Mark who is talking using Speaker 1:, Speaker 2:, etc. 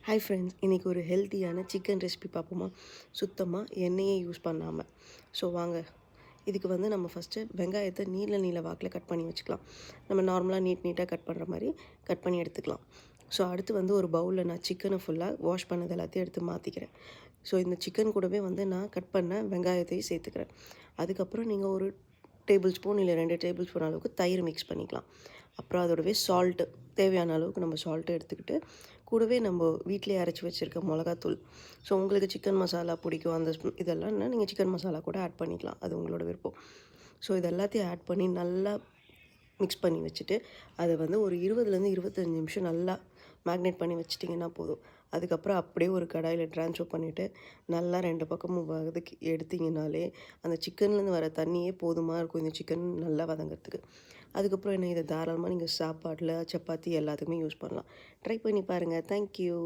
Speaker 1: Hi friends, இன்றைக்கி ஒரு ஹெல்த்தியான சிக்கன் ரெசிபி பார்ப்போமா? சுத்தமாக எண்ணெயே யூஸ் பண்ணாமல். ஸோ வாங்க, இதுக்கு வந்து நம்ம ஃபஸ்ட்டு வெங்காயத்தை நீல வாக்கில் கட் பண்ணி வச்சுக்கலாம். நம்ம நார்மலாக நீட்டாக கட் பண்ணுற மாதிரி கட் பண்ணி எடுத்துக்கலாம். ஸோ அடுத்து வந்து ஒரு பவுலில் நான் சிக்கனை ஃபுல்லாக வாஷ் பண்ணது எல்லாத்தையும் எடுத்து மாற்றிக்கிறேன். ஸோ இந்த சிக்கன் கூடவே வந்து நான் கட் பண்ண வெங்காயத்தையும் சேர்த்துக்கிறேன். அதுக்கப்புறம் நீங்கள் ஒரு டேபிள் ஸ்பூன் இல்லை 2 டேபிள் ஸ்பூன் அளவுக்கு தயிர் மிக்ஸ் பண்ணிக்கலாம். அப்புறம் அதோடவே சால்ட்டு, தேவையான அளவுக்கு நம்ம சால்ட்டு எடுத்துக்கிட்டு, கூடவே நம்ம வீட்டிலேயே அரைச்சி வச்சுருக்க மிளகாத்தூள். ஸோ உங்களுக்கு சிக்கன் மசாலா பிடிக்கும் அந்த இதெல்லாம்னா நீங்கள் சிக்கன் மசாலா கூட ஆட் பண்ணிக்கலாம். அது உங்களோட விருப்பம். ஸோ இது எல்லாத்தையும் ஆட் பண்ணி நல்லா மிக்ஸ் பண்ணி வச்சுட்டு, அதை வந்து ஒரு 20லேருந்து 25 நிமிஷம் நல்லா மேக்னேட் பண்ணி வச்சிட்டிங்கன்னா போதும். அதுக்கப்புறம் அப்படியே ஒரு கடாயில் ட்ரான்ஸ்ஃபர் பண்ணிவிட்டு நல்லா 2 பக்கமும் வதக்கி எடுத்திங்கனாலே அந்த சிக்கன்லேருந்து வர தண்ணியே போதுமாக இருக்கும் இந்த சிக்கன் நல்லா வதங்கிறதுக்கு. அதுக்கப்புறம் என்ன, இதை தாராளமாக நீங்கள் சாப்பாட்டில், சப்பாத்தி எல்லாத்துக்குமே யூஸ் பண்ணலாம். ட்ரை பண்ணி பாருங்கள். தேங்க்யூ.